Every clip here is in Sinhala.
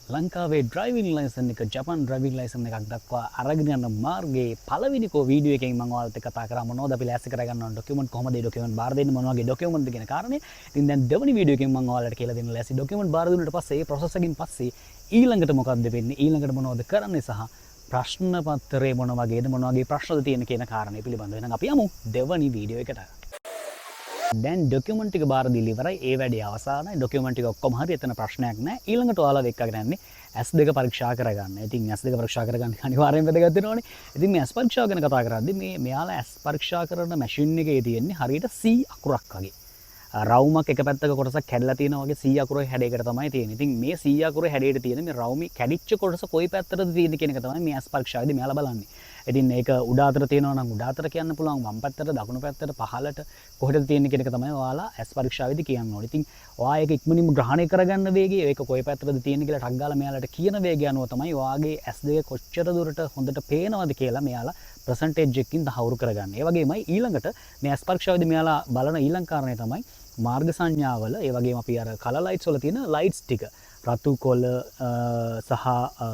ලංකාවේ ඩ්‍රයිවිං ලයිසන් එක ජපන් ඩ්‍රයිවිං ලයිසන් එකක් දක්වා අරගෙන යන මාර්ගයේ පළවෙනි වීඩියෝ එකෙන් මම ඔයාලත් එක්ක කතා කරා මොනවද අපි ලෑස්ති කරගන්න ඕන ඩොකියුමන්ට් කොහොමද ඒ ඩොකියුමන්ට් බාර දෙන්නේ මොන වගේ ඩොකියුමන්ට්ද කියන කාරණේ. ඉතින් දැන් දෙවෙනි වීඩියෝ එකෙන් මම ඔයාලට කියලා දෙන්න ලෑස්ති ඩොකියුමන්ට් බාර දුන්නාට පස්සේ ඒ ප්‍රොසෙස් එකකින් පස්සේ ඊළඟට මොකක්ද වෙන්නේ ඊළඟට මොනවද කරන්නේ සහ ප්‍රශ්න පත්‍රයේ මොන වගේද මොන වගේ ප්‍රශ්නද තියෙන කියන කාරණේ පිළිබඳව. එහෙනම් අපි යමු දෙවෙනි වීඩියෝ එකට. දැන් ඩොකියුමන්ට් ටික බාර දීලා ඉවරයි. ඒ වැඩේ අවසానයි. ඩොකියුමන්ට් ටික ඔක්කොම හරි එතන ප්‍රශ්නයක් නැහැ. ඊළඟට ඔයාලා එක්කගෙන යන්නේ S2 පරීක්ෂා කරගන්න. ඉතින් S2 පරීක්ෂා කරගන්න අනිවාර්යෙන් වැදගත් වෙනවනේ. ඉතින් මේ S පරීක්ෂාව ගැන කතා කරද්දී මෙයාලා S පරීක්ෂා කරන මැෂින් එකේ තියෙන්නේ හරියට C අකුරක් වගේ. රවුමක් එක පැත්තක කොටසක් කැඩලා තියෙනවා වගේ C අකුරේ හැඩයකට තමයි තියෙන්නේ. ඉතින් මේ C අකුරේ හැඩයට තියෙන මේ රවුමේ කැඩිච්ච කොටස කොයි පැත්තටද තියෙන්නේ කියන එක තමයි මේ S පරීක්ෂාවේදී මෙයාලා බලන්නේ. ඉතින් ඒක උඩ අතට තියෙනවා නම් උඩ අතට කියන්න පුළුවන් වම් පැත්තට දකුණු පැත්තට පහළට කොහෙද තියෙන්නේ කියන එක තමයි ඔයාලා S පරීක්ෂාවේදී කියන්න ඕනේ. ඉතින් ඔයා ඒක ඉක්මනින්ම ග්‍රහණය කරගන්න වේගය ඒක කොයි පැත්තටද තියෙන්නේ කියලා ටක් ගාලා මෙයාලට කියන වේගය අනුව තමයි ඔයාගේ S2 කොච්චර දුරට හොඳට පේනවද කියලා මෙයාලා ප්‍රසන්ටේජ් එකකින් තහවුරු කරගන්න. ඒ වගේමයි ඊළඟට මේ S පරීක්ෂාවේදී මෙයාලා බලන ඊළඟ කාරණේ තමයි මාර්ග සංඥාවල ඒ වගේම අපි අර කලර් ලයිට්ස් වල තියෙන ලයිට්ස් ටික රතු කොළ සහ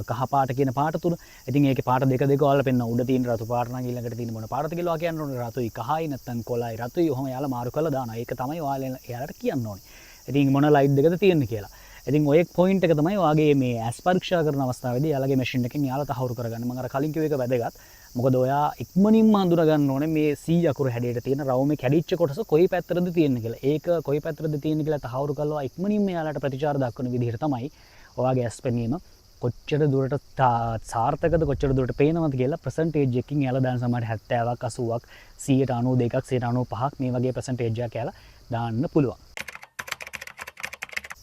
කහ පාට කියන පාට තුන. ඉතින් ඒකේ පාට දෙක ඔයාලා පෙන්න උඩ තියෙන රතු පාට නම් ඊළඟට තියෙන මොන පාටද කියලා කියන්න ඕනේ. රතුයි කහයි නැත්නම් කොළයි රතුයි ඔහොම යාලා මාරු කරලා දානවා. ඒක තමයි ඔයාලා එයාලට කියන්න ඕනේ. ඉතින් මොන ලයිට් දෙකද තියෙන්නේ කියලා. ඉතින් ඔය පොයින්ට් එක තමයි ඔයාගේ මේ ඇස් පරීක්ෂා කරන අවස්ථාවේදී යාලගේ මැෂින් එකෙන් යාලා තහවුරු කරගන්න. මම අර කලින් කිව්ව එක වැදගත්. මොකද ඔයා ඉක්මනින්ම හඳුනා ගන්න ඕනේ මේ C අකුර හැඩයට තියෙන රවුමේ කැඩිච්ච කොටස කොයි පැත්තටද තියෙන්නේ කියලා. ඒක කොයි පැත්තටද තියෙන්නේ කියලා තහවුරු කළා ඉක්මනින්ම යාලට ප්‍රතිචාර දක්වන විදිහට තමයි ඔයාගේ ඇස් පෙනීම කොච්චර දුරට සාර්ථකද කොච්චර දුරට පේනවද කියලා ප්‍රසන්ටේජ් එකකින් යාලා දාන සමහර 70ක් 80ක් 192ක් 195ක් මේ වගේ ප්‍රසන්ටේජ් එකක් යාලා දාන්න පුළුවන්.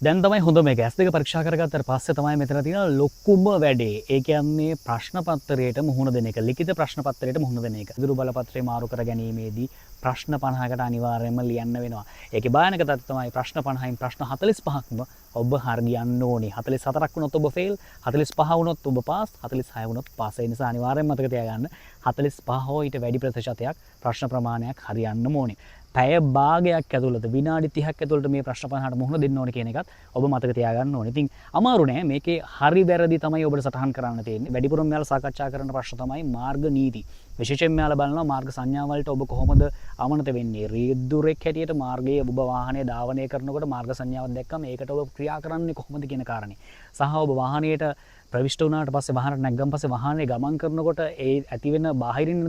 දැන් තමයි හොඳ මේක S2 පරීක්ෂා කරගත්තාට පස්සේ තමයි මෙතන තියෙන ලොකුම වැඩේ. ඒ කියන්නේ ප්‍රශ්න පත්‍රයට මුහුණ දෙන එක. ලිඛිත ප්‍රශ්න පත්‍රයට මුහුණ දෙන එක. ඉදිරි බලපත්‍රය මාරු කර ගැනීමේදී ප්‍රශ්න 50කට අනිවාර්යයෙන්ම ලියන්න වෙනවා. ඒකේ භයානක තත්ත්වය තමයි ප්‍රශ්න 50න් ප්‍රශ්න 45ක්ම ඔබ හරියන්න ඕනේ. 44ක් වුණොත් ඔබ ෆේල්, 45 වුණොත් ඔබ පාස්, 46 වුණොත් පාස්. ඒ නිසා අනිවාර්යයෙන්ම මතක තියාගන්න 45 හෝ ඊට වැඩි ප්‍රතිශතයක් ප්‍රශ්න ප්‍රමාණයක් හරියන්න ඕනේ. පැය භාගයක් ඇතුළත විනාඩි 30ක් ඇතුළත මේ ප්‍රශ්න 50ට මුහුණ දෙන්න ඕනේ කියන එකත් ඔබ මතක තියාගන්න ඕනේ. ඉතින් අමාරු නෑ මේකේ හරි වැරදි තමයි ඔබට සටහන් කරන්න තියෙන්නේ. වැඩිපුරම මෙයාලා සාකච්ඡා කරන ප්‍රශ්න තමයි මාර්ග නීති. විශේෂයෙන් මෙයාලා බලනවා මාර්ග සංඥා වලට ඔබ කොහොමද ආමනත වෙන්නේ. රියදුරෙක් හැටියට මාර්ගයේ ඔබ වාහනය ධාවනය කරනකොට මාර්ග සංඥාවක් දැක්කම ඒකට ඔබ ක්‍රියා කරන්නේ කොහොමද කියන කාරණේ. සහ ඔබ වාහනයට ප්‍රවිෂ්ඨ වුණාට පස්සේ වාහනට නැග්ගන් පස්සේ වාහනේ ගමන් කරනකොට ඒ ඇති වෙන බාහිරින්